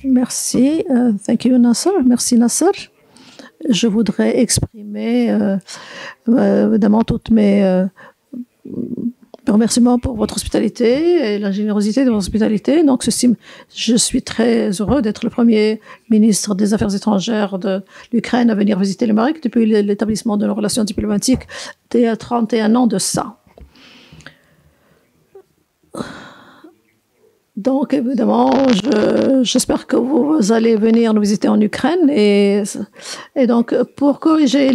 Merci. Thank you, Nasser. Merci, Nasser. Je voudrais exprimer évidemment toutes mes remerciements pour votre hospitalité et la générosité de votre hospitalité. Donc, je suis très heureux d'être le premier ministre des Affaires étrangères de l'Ukraine à venir visiter le Maroc depuis l'établissement de nos relations diplomatiques il y a 31 ans de ça. Donc, évidemment, j'espère que vous allez venir nous visiter en Ukraine et donc, pour corriger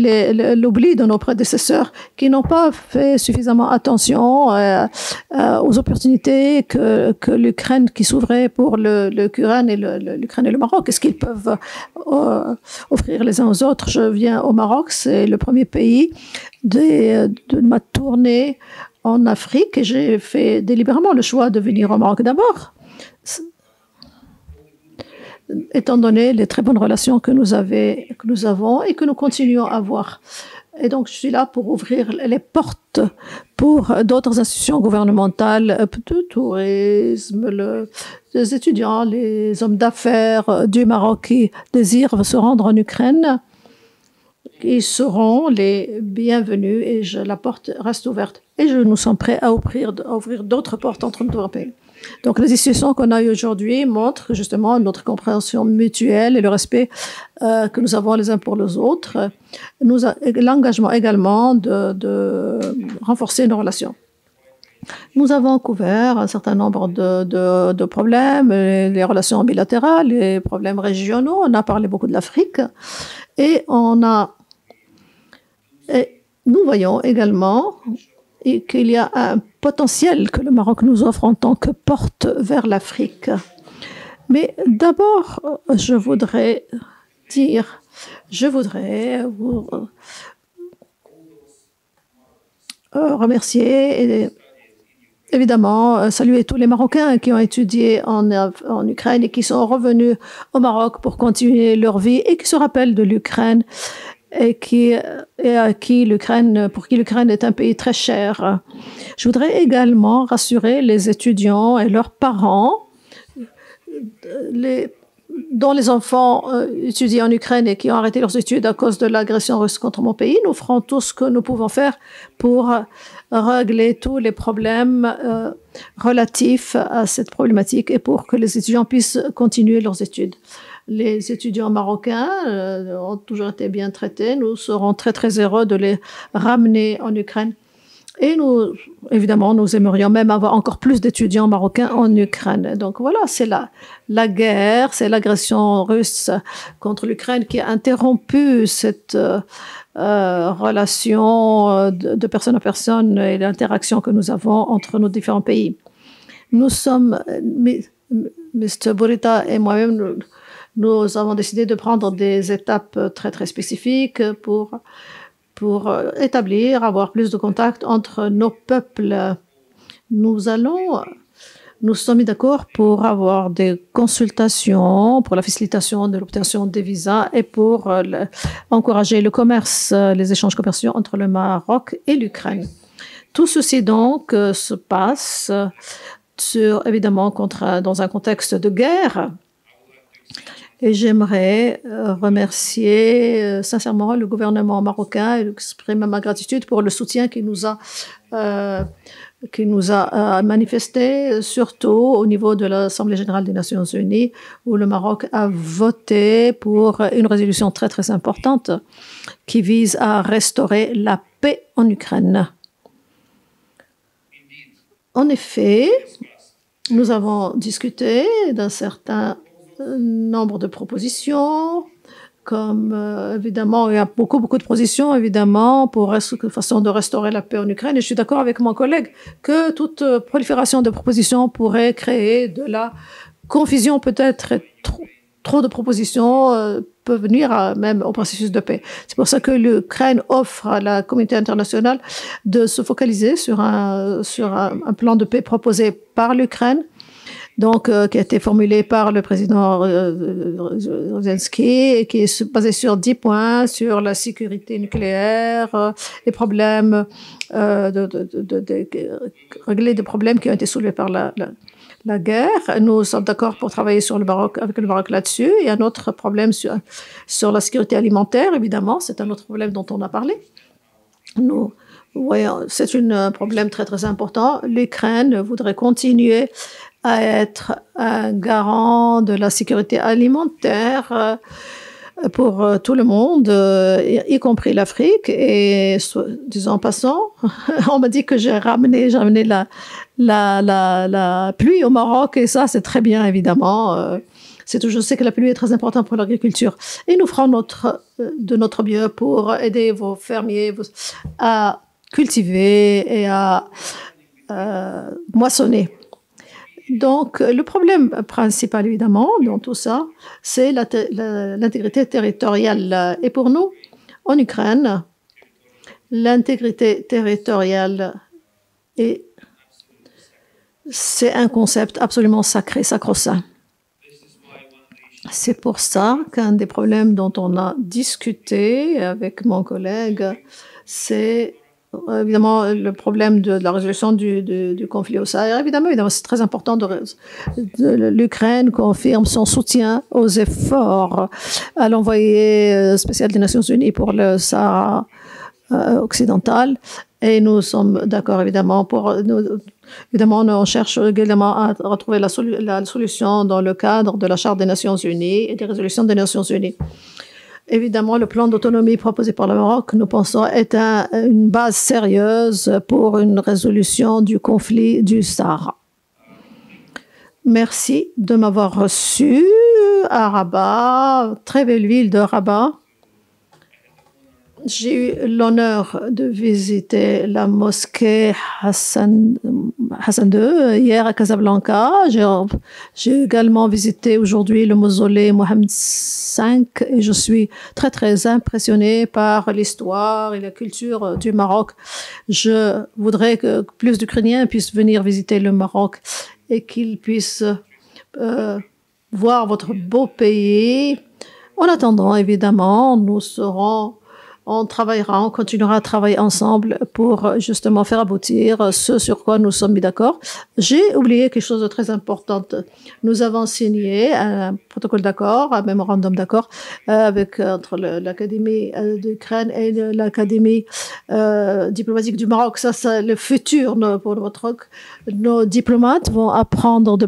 l'oubli de nos prédécesseurs qui n'ont pas fait suffisamment attention aux opportunités que l'Ukraine qui s'ouvrait pour l'Ukraine et l'Ukraine et le Maroc, est-ce qu'ils peuvent offrir les uns aux autres. Je viens au Maroc, c'est le premier pays de ma tournée en Afrique et j'ai fait délibérément le choix de venir au Maroc d'abord, étant donné les très bonnes relations que nous avons et que nous continuons à avoir. Et donc, je suis là pour ouvrir les portes pour d'autres institutions gouvernementales, de tourisme, les étudiants, les hommes d'affaires du Maroc qui désirent se rendre en Ukraine. Ils seront les bienvenus et la porte reste ouverte. Et nous sommes prêts à ouvrir d'autres portes entre nos deux pays. Donc, les discussions qu'on a eues aujourd'hui montrent justement notre compréhension mutuelle et le respect que nous avons les uns pour les autres. L'engagement également de renforcer nos relations. Nous avons couvert un certain nombre de problèmes, les relations bilatérales, les problèmes régionaux. On a parlé beaucoup de l'Afrique et nous voyons également qu'il y a un potentiel que le Maroc nous offre en tant que porte vers l'Afrique. Mais d'abord, je voudrais vous remercier et évidemment saluer tous les Marocains qui ont étudié en Ukraine et qui sont revenus au Maroc pour continuer leur vie et qui se rappellent de l'Ukraine et pour qui l'Ukraine est un pays très cher. Je voudrais également rassurer les étudiants et leurs parents dont les enfants étudient en Ukraine et qui ont arrêté leurs études à cause de l'agression russe contre mon pays. Nous ferons tout ce que nous pouvons faire pour régler tous les problèmes relatifs à cette problématique et pour que les étudiants puissent continuer leurs études. Les étudiants marocains ont toujours été bien traités. Nous serons très, très heureux de les ramener en Ukraine. Et évidemment, nous aimerions même avoir encore plus d'étudiants marocains en Ukraine. Donc voilà, c'est la guerre, c'est l'agression russe contre l'Ukraine qui a interrompu cette relation de personne à personne et l'interaction que nous avons entre nos différents pays. Nous sommes, Mr. Burita et moi-même, nous avons décidé de prendre des étapes très, très spécifiques pour avoir plus de contacts entre nos peuples. Nous sommes mis d'accord pour avoir des consultations pour la facilitation de l'obtention des visas et pour encourager le commerce, les échanges commerciaux entre le Maroc et l'Ukraine. Tout ceci donc se passe évidemment dans un contexte de guerre. Et j'aimerais remercier sincèrement le gouvernement marocain et exprimer ma gratitude pour le soutien qu'il nous a manifesté, surtout au niveau de l'Assemblée générale des Nations unies, où le Maroc a voté pour une résolution très, très importante qui vise à restaurer la paix en Ukraine. En effet, nous avons discuté d'un certain nombre de propositions, comme évidemment, il y a beaucoup de propositions, évidemment, pour façon de restaurer la paix en Ukraine. Et je suis d'accord avec mon collègue que toute prolifération de propositions pourrait créer de la confusion, peut-être, et trop de propositions peuvent nuire même au processus de paix. C'est pour ça que l'Ukraine offre à la communauté internationale de se focaliser sur un plan de paix proposé par l'Ukraine, donc qui a été formulé par le président Zelensky et qui est basé sur 10 points, sur la sécurité nucléaire, les problèmes, régler des problèmes qui ont été soulevés par la guerre. Nous sommes d'accord pour travailler sur le Maroc, avec le Maroc là-dessus. Il y a un autre problème sur la sécurité alimentaire, évidemment. C'est un autre problème dont on a parlé. Nous voyons, c'est un problème très, très important. L'Ukraine voudrait continuer à être un garant de la sécurité alimentaire pour tout le monde, y compris l'Afrique. Et disons en passant, on m'a dit que j'ai ramené la pluie au Maroc, et ça c'est très bien évidemment. Je sais que la pluie est très importante pour l'agriculture, et nous ferons de notre mieux pour aider vos fermiers à cultiver et à moissonner. Donc, le problème principal, évidemment, dans tout ça, c'est l'intégrité territoriale. Et pour nous, en Ukraine, l'intégrité territoriale, c'est un concept absolument sacré, sacro-saint. C'est pour ça qu'un des problèmes dont on a discuté avec mon collègue, c'est évidemment le problème de la résolution du conflit au Sahel. Évidemment, c'est très important. L'Ukraine confirme son soutien aux efforts à l'envoyé spécial des Nations Unies pour le Sahara occidental. Et nous sommes d'accord, évidemment, évidemment, on cherche également à retrouver la solution dans le cadre de la Charte des Nations Unies et des résolutions des Nations Unies. Évidemment, le plan d'autonomie proposé par le Maroc, nous pensons, est une base sérieuse pour une résolution du conflit du Sahara. Merci de m'avoir reçu à Rabat, très belle ville de Rabat. J'ai eu l'honneur de visiter la mosquée Hassan II hier à Casablanca. J'ai également visité aujourd'hui le mausolée Mohammed V et je suis très, très impressionnée par l'histoire et la culture du Maroc. Je voudrais que plus d'Ukrainiens puissent venir visiter le Maroc et qu'ils puissent voir votre beau pays. En attendant, évidemment, on continuera à travailler ensemble pour justement faire aboutir ce sur quoi nous sommes mis d'accord. J'ai oublié quelque chose de très important. Nous avons signé un protocole d'accord, un mémorandum d'accord entre l'Académie d'Ukraine et l'Académie diplomatique du Maroc. Ça, c'est le futur pour le Maroc. Nos diplomates vont apprendre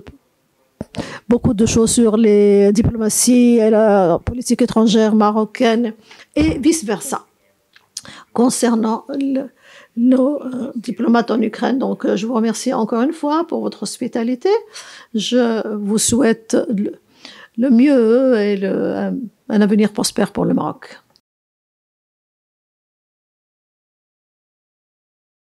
beaucoup de choses sur les diplomaties et la politique étrangère marocaine et vice-versa concernant nos diplomates en Ukraine. Donc, je vous remercie encore une fois pour votre hospitalité. Je vous souhaite le mieux et un avenir prospère pour le Maroc.